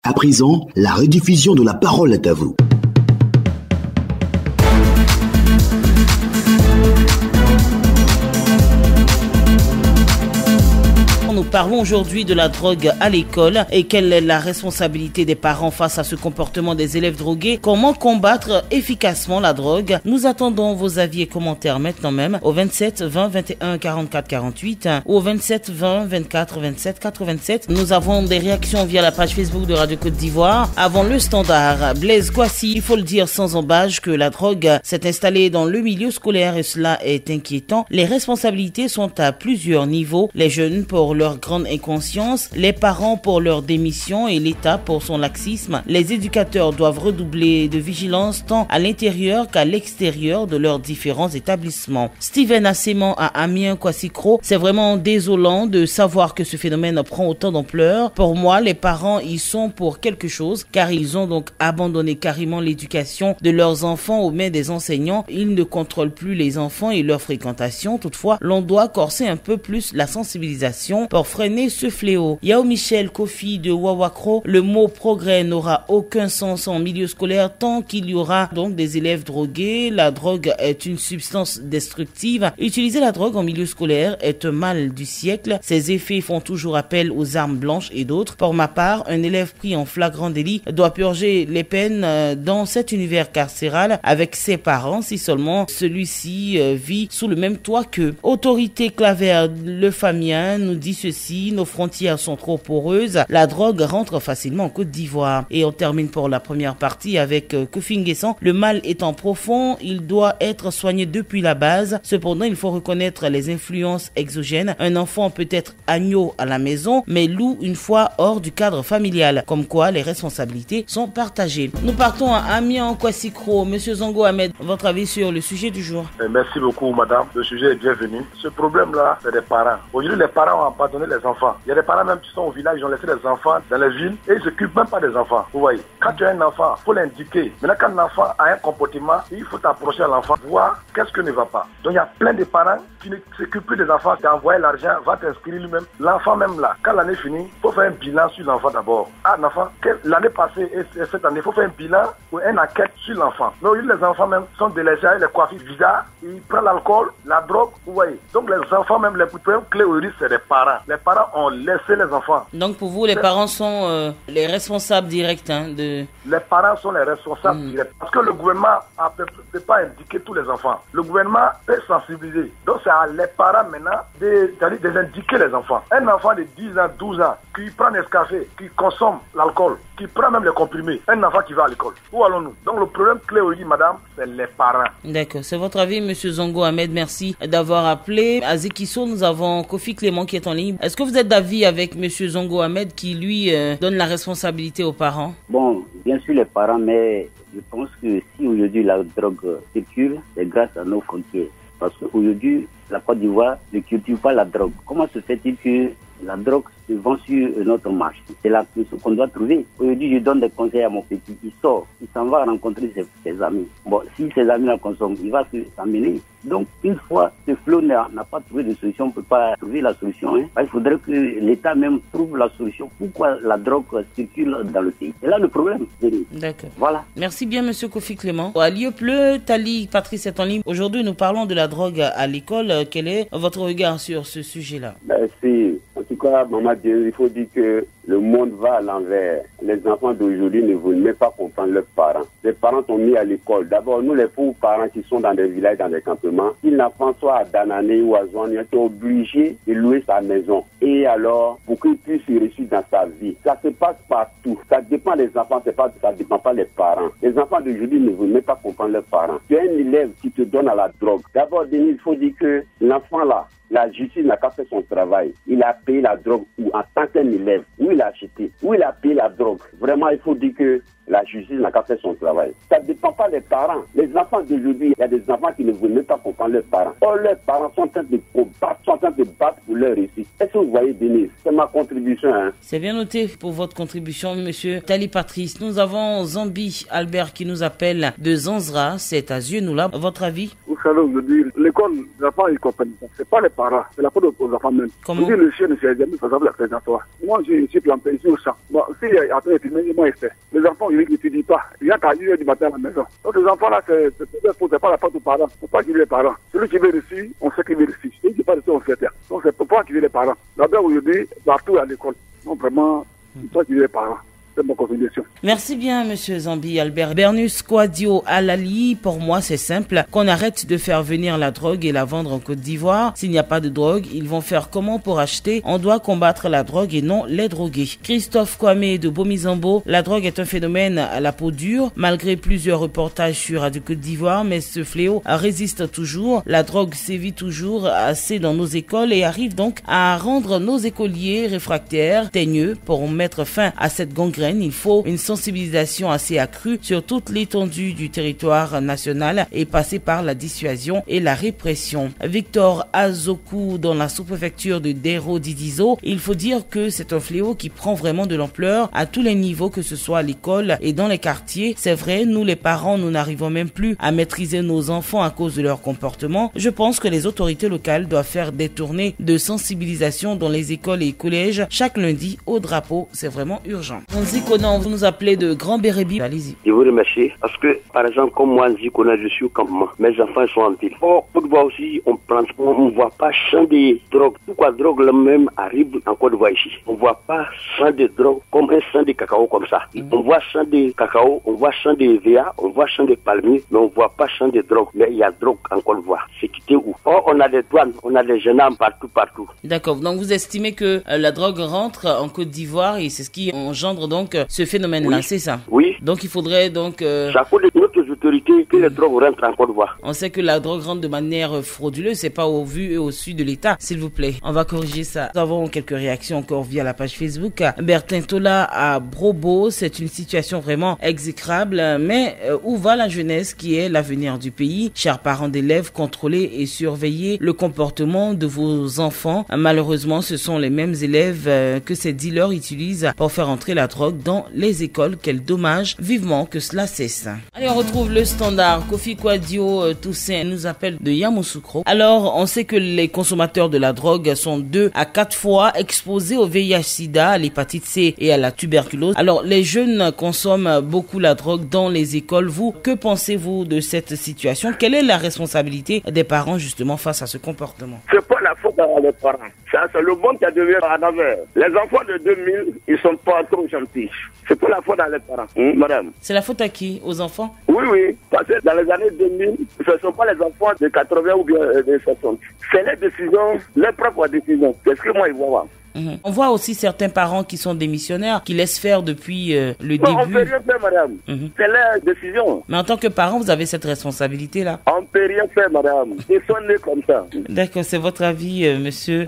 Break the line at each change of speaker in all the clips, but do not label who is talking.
À présent, la rediffusion de la parole est à vous.
Nous parlons aujourd'hui de la drogue à l'école et quelle est la responsabilité des parents face à ce comportement des élèves drogués. Comment combattre efficacement la drogue? Nous attendons vos avis et commentaires maintenant même au 27 20 21 44 48 ou au 27 20 24 27 87. Nous avons des réactions via la page Facebook de Radio Côte d'Ivoire. Avant le standard, Blaise Kouassi, il faut le dire sans embâche que la drogue s'est installée dans le milieu scolaire et cela est inquiétant. Les responsabilités sont à plusieurs niveaux. Les jeunes pour leur grande inconscience, les parents pour leur démission et l'État pour son laxisme. Les éducateurs doivent redoubler de vigilance tant à l'intérieur qu'à l'extérieur de leurs différents établissements. Steven Asséman à Amiens Kwassikro, c'est vraiment désolant de savoir que ce phénomène prend autant d'ampleur. Pour moi, les parents y sont pour quelque chose car ils ont donc abandonné carrément l'éducation de leurs enfants aux mains des enseignants. Ils ne contrôlent plus les enfants et leur fréquentation. Toutefois, l'on doit corser un peu plus la sensibilisation pour freiner ce fléau. Yao Michel Kofi de Wawakro, le mot progrès n'aura aucun sens en milieu scolaire tant qu'il y aura donc des élèves drogués. La drogue est une substance destructive. Utiliser la drogue en milieu scolaire est un mal du siècle. Ses effets font toujours appel aux armes blanches et d'autres. Pour ma part, un élève pris en flagrant délit doit purger les peines dans cet univers carcéral avec ses parents si seulement celui-ci vit sous le même toit qu'eux. Autorité Claver Le Famien nous dit ceci: nos frontières sont trop poreuses, la drogue rentre facilement en Côte d'Ivoire. Et on termine pour la première partie avec Kofi Nguessan. Le mal étant profond, il doit être soigné depuis la base. Cependant, il faut reconnaître les influences exogènes. Un enfant peut être agneau à la maison, mais loup une fois hors du cadre familial. Comme quoi, les responsabilités sont partagées. Nous partons à Amiens Kwassikro. Monsieur Zongo Ahmed, votre avis sur le sujet du jour?
Merci beaucoup, madame. Le sujet est bienvenu. Ce problème-là, c'est des parents. Aujourd'hui, les parents ont abandonné les enfants. Il y a des parents même qui sont au village, ils ont laissé les enfants dans les villes et ils ne s'occupent même pas des enfants. Vous voyez, quand tu as un enfant, il faut l'indiquer. Maintenant, quand un enfant a un comportement, il faut t'approcher à l'enfant, voir qu'est-ce qui ne va pas. Donc, il y a plein de parents qui ne s'occupent plus des enfants, qui envoient l'argent, va t'inscrire lui-même. L'enfant même là, quand l'année finit, il faut faire un bilan sur l'enfant d'abord. Ah, l'enfant, l'année passée et cette année, il faut faire un bilan ou une enquête sur l'enfant. Donc, les enfants même sont délaissés avec les coiffures bizarres, ils prennent l'alcool, la drogue, vous voyez. Donc, les enfants même, les premiers clés au risque, c'est les parents. Les parents ont laissé les enfants.
Donc, pour vous, les parents sont les responsables directs de...
Les parents sont les responsables directs. Parce que le gouvernement ne peut pas indiquer tous les enfants. Le gouvernement peut sensibiliser. Donc, c'est à les parents maintenant d'indiquer les enfants. Un enfant de 10 ans, 12 ans, qui prend un café, qui consomme l'alcool, qui prend même les comprimés, un enfant qui va à l'école. Où allons-nous? Donc, le problème clé aujourd'hui, madame, c'est les parents.
D'accord. C'est votre avis, monsieur Zongo Ahmed. Merci d'avoir appelé. À Zekiso, nous avons Kofi Clément qui est en ligne. Est-ce que vous êtes d'avis avec monsieur Zongo Ahmed qui, lui, donne la responsabilité aux parents?
Bon, bien sûr les parents, mais je pense que si aujourd'hui la drogue circule, c'est grâce à nos frontières. Parce qu'aujourd'hui, la Côte d'Ivoire ne cultive pas la drogue. Comment se fait-il que la drogue se vend sur notre marché? C'est là ce qu'on doit trouver. Aujourd'hui, je donne des conseils à mon petit. Il sort, il s'en va rencontrer ses amis. Bon, si ses amis la consomment, il va s'amener. Donc, une fois ce flot n'a pas trouvé de solution, on ne peut pas trouver la solution. Il faudrait que l'État même trouve la solution. Pourquoi la drogue circule dans le pays? C'est là le problème.
D'accord.
Voilà.
Merci bien, monsieur Kofi Clément. À Lyopleu, Tali Patrice est en ligne. Aujourd'hui, nous parlons de la drogue à l'école. Quel est votre regard sur ce sujet-là?
Merci. En tout cas, Maman Dieu, il faut dire que le monde va à l'envers. Les enfants d'aujourd'hui ne veulent même pas comprendre leurs parents. Les parents sont mis à l'école. D'abord, nous, les pauvres parents qui sont dans des villages, dans des campements, si l'enfant soit à Danané ou à Zouane, il est obligé de louer sa maison. Et alors, pour qu'il puisse réussir dans sa vie, ça se passe partout. Ça dépend des enfants, ça dépend pas des parents. Les enfants d'aujourd'hui ne veulent même pas comprendre leurs parents. Tu as un élève qui te donne à la drogue. D'abord, Denis, il faut dire que l'enfant là, la justice n'a pas fait son travail. Il a payé la drogue ou en tant qu'un élève, où il a acheté, où il a payé la drogue. Vraiment, il faut dire que la justice n'a pas fait son travail. Ça ne dépend pas des parents. Les enfants d'aujourd'hui, il y a des enfants qui ne veulent même pas comprendre leurs parents. Or, leurs parents sont en train de combattre, sont en train de battre pour leur réussite. Est-ce que vous voyez, Denis? C'est ma contribution.
C'est bien noté pour votre contribution, monsieur Tali Patrice. Nous avons Zambi Albert qui nous appelle de Zanzra. C'est à Zienou-là. Votre avis?
Vous savez, aujourd'hui, l'école, les enfants, ils comprennent pas. C'est pas les parents, c'est la faute aux enfants même.
Comment?
Le chien ne s'est jamais faisable la présence. Moi, je suis planté ici au champ. parents. Bon, si il est en train de filmer, moi, il fait. Les enfants, ils n'étudient pas. Il y a qu'à 1h du matin à la maison. Donc, les enfants, là, c'est pas la faute aux parents. Faut pas qu'il y ait les parents. Celui qui veut réussir, on sait qu'il veut réussir. Celui qui veut pas réussir, on sait faire. Donc, c'est pourquoi qu'il y ait les parents. D'abord, aujourd'hui, partout à l'école. Donc, vraiment, c'est toi qui y ait les parents.
Merci bien, Monsieur Zambi. Albert Bernus Kouadio Alali. Pour moi, c'est simple. Qu'on arrête de faire venir la drogue et la vendre en Côte d'Ivoire. S'il n'y a pas de drogue, ils vont faire comment pour acheter? On doit combattre la drogue et non les drogués. Christophe Kwame de Bomizambo. La drogue est un phénomène à la peau dure. Malgré plusieurs reportages sur Radio Côte d'Ivoire, mais ce fléau résiste toujours. La drogue sévit toujours assez dans nos écoles et arrive donc à rendre nos écoliers réfractaires, teigneux. Pour mettre fin à cette gangrène, il faut une sensibilisation assez accrue sur toute l'étendue du territoire national et passer par la dissuasion et la répression. Victor Azoku dans la sous-préfecture de Dero Didizo, il faut dire que c'est un fléau qui prend vraiment de l'ampleur à tous les niveaux, que ce soit à l'école et dans les quartiers. C'est vrai, nous les parents, nous n'arrivons même plus à maîtriser nos enfants à cause de leur comportement. Je pense que les autorités locales doivent faire des tournées de sensibilisation dans les écoles et collèges chaque lundi au drapeau. C'est vraiment urgent. Nzikona, vous nous appelez de Grand Bérébi. Allez-y.
Je vous remercie parce que, par exemple, comme moi, Nzikona, je suis au campement. Mes enfants sont en ville. Or, Côte d'Ivoire aussi, on ne voit pas champ de drogue. Pourquoi drogue là même arrive en Côte d'Ivoire ici? On ne voit pas champ de drogue comme un champ de cacao comme ça. On voit champ de cacao, on voit champ de VA, on voit champ de palmier, mais on ne voit pas champ de drogue. Mais il y a drogue en Côte d'Ivoire. C'est quitté où? Or, on a des douanes, on a des gendarmes partout.
D'accord. Donc, vous estimez que la drogue rentre en Côte d'Ivoire et c'est ce qui engendre donc ce phénomène-là, oui. C'est ça?
Oui.
Donc il faudrait donc...
Ça faut de notre autorité que les drogues rentrent en Côte d'Ivoire.
On sait que la drogue rentre de manière frauduleuse, c'est pas au vu et au su de l'État, s'il vous plaît. On va corriger ça. Nous avons quelques réactions encore via la page Facebook. Bertin Tola à Brobo, c'est une situation vraiment exécrable, mais où va la jeunesse qui est l'avenir du pays? Chers parents d'élèves, contrôlez et surveillez le comportement de vos enfants. Malheureusement, ce sont les mêmes élèves que ces dealers utilisent pour faire entrer la drogue dans les écoles. Quel dommage, vivement que cela cesse. Allez, on retrouve le standard. Kofi Kouadio Toussaint nous appelle de Yamoussoukro. Alors, on sait que les consommateurs de la drogue sont 2 à 4 fois exposés au VIH-Sida, à l'hépatite C et à la tuberculose. Alors, les jeunes consomment beaucoup la drogue dans les écoles. Vous, que pensez-vous de cette situation? Quelle est la responsabilité des parents justement face à ce comportement?
C'est pas la faute des parents. Ça, c'est le monde qui a devenu en envers. Les enfants de 2000, ils sont pas trop gentils. C'est pas la faute des parents, madame.
C'est la faute à qui? Aux enfants?
Oui. Parce que dans les années 2000, ce ne sont pas les enfants de 80 ou bien de 60. C'est les décisions, les propres décisions. C'est ce que moi, ils voient.
On voit aussi certains parents qui sont démissionnaires, qui laissent faire depuis le début.
On ne peut rien faire, madame. C'est leur décision.
Mais en tant que parent, vous avez cette responsabilité-là.
On ne peut rien faire, madame. Ils sont nés comme ça.
D'accord, c'est votre avis, monsieur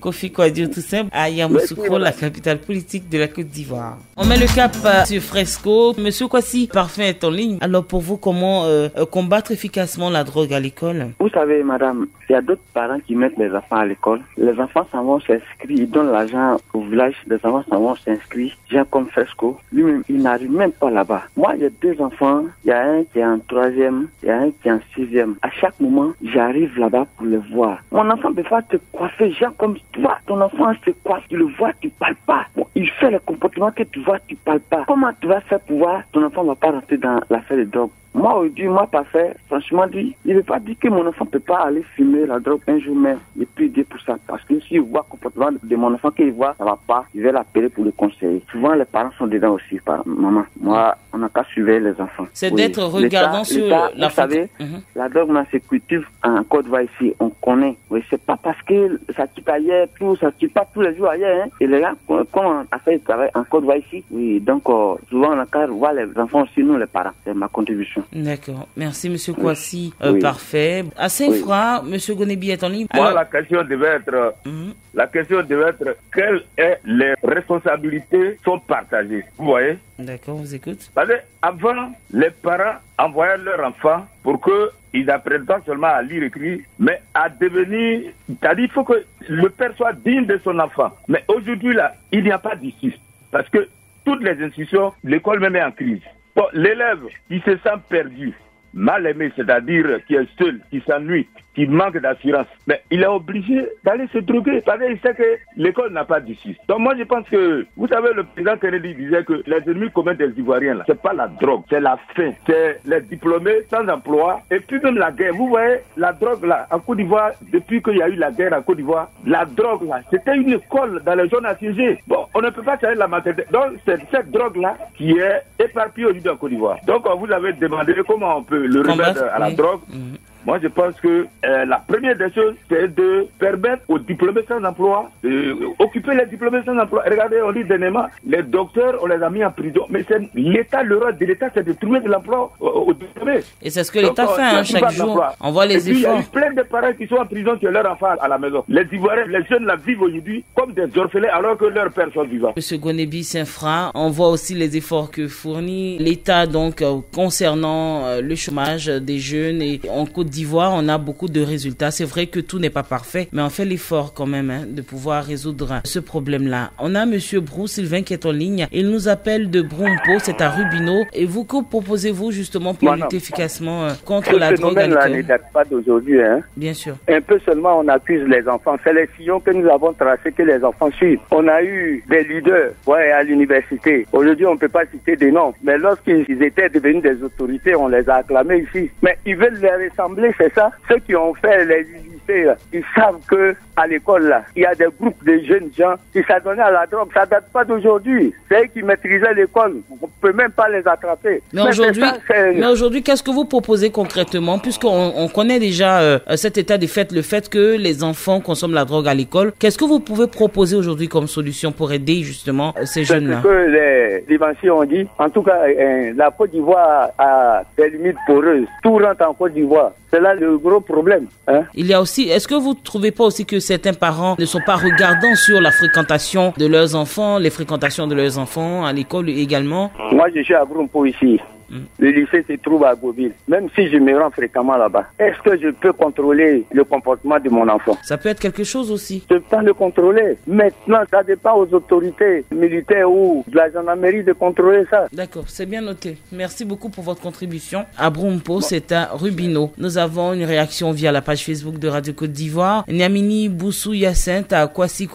Kofi Kouadio Toussaint, à Yamoussoukro, la capitale politique de la Côte d'Ivoire. On met le cap sur Fresco. Monsieur Kwasi, Parfait est en ligne. Alors pour vous, comment combattre efficacement la drogue à l'école?
Vous savez, madame, il y a d'autres parents qui mettent les enfants à l'école. Les enfants s'en vont s'inscrire, ils donnent l'argent au village, les enfants s'en vont s'inscrire. J'ai comme Fresco, lui-même, il n'arrive même pas là-bas. Moi, j'ai 2 enfants, il y a un qui est en 3e, il y a un qui est en 6e. À chaque moment, j'arrive là-bas pour le voir. Mon enfant peut pas te coiffer, genre comme toi, ton enfant se coiffe, tu le vois, tu parles pas. Bon, il fait le comportement que tu vois, tu parles pas. Comment tu vas faire pour voir ton enfant ne va pas rentrer dans l'affaire de drogue? Moi, aujourd'hui, moi, Parfait, franchement dit, il ne veut pas dire que mon enfant ne peut pas aller fumer la drogue un jour même et puis aider pour ça. Parce que s'il voit le comportement de mon enfant qu'il voit, ça ne va pas, il va l'appeler pour le conseiller. Souvent, les parents sont dedans aussi, maman. Moi, on n'a qu'à suivre les enfants.
C'est d'être regardant sur la
vous savez, la drogue, c'est cultive en Côte d'Ivoire ici, on connaît. Oui, c'est pas parce que ça quitte ailleurs, ça quitte pas tous les jours ailleurs, hein. Et les gars, comment on a fait le travail en Côte d'Ivoire ici? Oui, donc, souvent, on a qu'à voir les enfants aussi, nous, les parents. C'est ma contribution.
D'accord. Merci, monsieur Kwasi. Parfait. À Saint-Fra, monsieur Gonebi est en ligne.
Moi, la question devait être quelles les responsabilités sont partagées. Vous voyez?
D'accord, vous écoute.
Parce qu'avant, les parents envoyaient leurs enfants pour qu'ils apprennent pas seulement à lire et écrire, mais à devenir... C'est-à-dire il faut que le père soit digne de son enfant. Mais aujourd'hui, là, il n'y a pas d'issue. Parce que toutes les institutions, l'école même est en crise. Bon, l'élève qui se sent perdu, mal aimé, c'est-à-dire qui est seul, qui s'ennuie, qui manque d'assurance, mais il est obligé d'aller se droguer parce qu'il sait que l'école n'a pas d'issue. Donc moi je pense que, vous savez, le président Kennedy disait que les ennemis communs des Ivoiriens, là, c'est pas la drogue, c'est la faim, c'est les diplômés sans emploi et puis même la guerre. Vous voyez, la drogue là, en Côte d'Ivoire, depuis qu'il y a eu la guerre en Côte d'Ivoire, la drogue là, c'était une école dans les zones assiégées. Bon, on ne peut pas changer la maternité. Donc c'est cette drogue là qui est éparpillée aujourd'hui en Côte d'Ivoire. Donc vous avez demandé comment on peut le remettre à la drogue. Moi, je pense que la première des choses, c'est de permettre aux diplômés sans emploi, d'occuper les diplômés sans emploi. Regardez, on dit dernièrement, les docteurs, on les a mis en prison. Mais c'est l'État, le rôle de l'État, c'est de trouver de l'emploi aux diplômés.
Et c'est ce que l'État fait chaque jour. On voit les efforts.
Il y a eu plein de parents qui sont en prison qui ont leurs enfants à la maison. Les Ivoiriens, les jeunes la vivent aujourd'hui comme des orphelins alors que leurs pères sont vivants.
Monsieur Gonebi Saint-Fra, on voit aussi les efforts que fournit l'État donc concernant le chômage des jeunes et en Côte d'Ivoire, on a beaucoup de résultats. C'est vrai que tout n'est pas parfait, mais on fait l'effort quand même de pouvoir résoudre ce problème-là. On a Monsieur Brou Sylvain qui est en ligne. Il nous appelle de Brompo, c'est à Rubino. Et vous, que proposez-vous justement pour lutter efficacement contre la drogue à
l'école? Ce phénomène-là ne date pas d'aujourd'hui.
Bien sûr.
Un peu seulement on accuse les enfants. C'est les sillons que nous avons tracés que les enfants suivent. On a eu des leaders à l'université. Aujourd'hui, on ne peut pas citer des noms. Mais lorsqu'ils étaient devenus des autorités, on les a acclamés ici. Mais ils veulent les ressembler, c'est ça. Ceux qui ont fait les lycées, ils savent que à l'école là, il y a des groupes de jeunes gens qui s'adonnaient à la drogue. Ça date pas d'aujourd'hui. C'est eux qui maîtrisaient l'école. On peut même pas les attraper.
Mais aujourd'hui, qu'est-ce que vous proposez concrètement, puisqu'on connaît déjà cet état de fait, le fait que les enfants consomment la drogue à l'école. Qu'est-ce que vous pouvez proposer aujourd'hui comme solution pour aider justement ces jeunes-là?
C'est ce que les Libanciers ont dit. En tout cas, la Côte d'Ivoire a des limites poreuses. Tout rentre en Côte d'Ivoire. C'est là le gros problème.
Il y a aussi, est-ce que vous ne trouvez pas aussi que certains parents ne sont pas regardants sur la fréquentation de leurs enfants, les fréquentations de leurs enfants à l'école également?
Moi, je suis à Brompo ici. Le lycée se trouve à Gobile. Même si je me rends fréquemment là-bas, est-ce que je peux contrôler le comportement de mon enfant?
Ça peut être quelque chose aussi.
Je peux le contrôler. Maintenant, ça dépend aux autorités militaires ou de la gendarmerie de contrôler ça.
D'accord, c'est bien noté. Merci beaucoup pour votre contribution. À Brompo, c'est à Rubino. Nous avons une réaction via la page Facebook de Radio Côte d'Ivoire. Niamini Boussou Yacinthe à Kwasi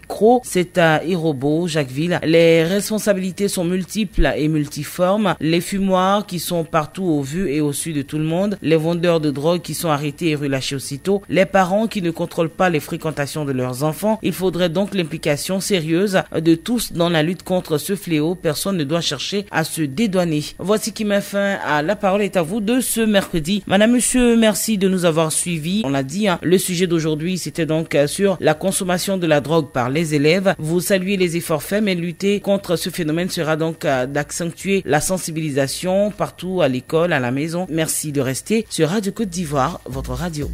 Kro, c'est à Irobo, Jacquesville. Les responsabilités sont multiples et multiformes. Les fumoirs qui sont partout au vu et au su de tout le monde, les vendeurs de drogue qui sont arrêtés et relâchés aussitôt, les parents qui ne contrôlent pas les fréquentations de leurs enfants. Il faudrait donc l'implication sérieuse de tous dans la lutte contre ce fléau. Personne ne doit chercher à se dédouaner. Voici qui met fin à La Parole est à vous de ce mercredi. Madame, monsieur, merci de nous avoir suivis. On l'a dit, le sujet d'aujourd'hui, c'était donc sur la consommation de la drogue par les élèves. Vous saluez les efforts faits, mais lutter contre ce phénomène sera donc d'accentuer la sensibilisation partout à l'école, à la maison. Merci de rester sur Radio Côte d'Ivoire, votre radio.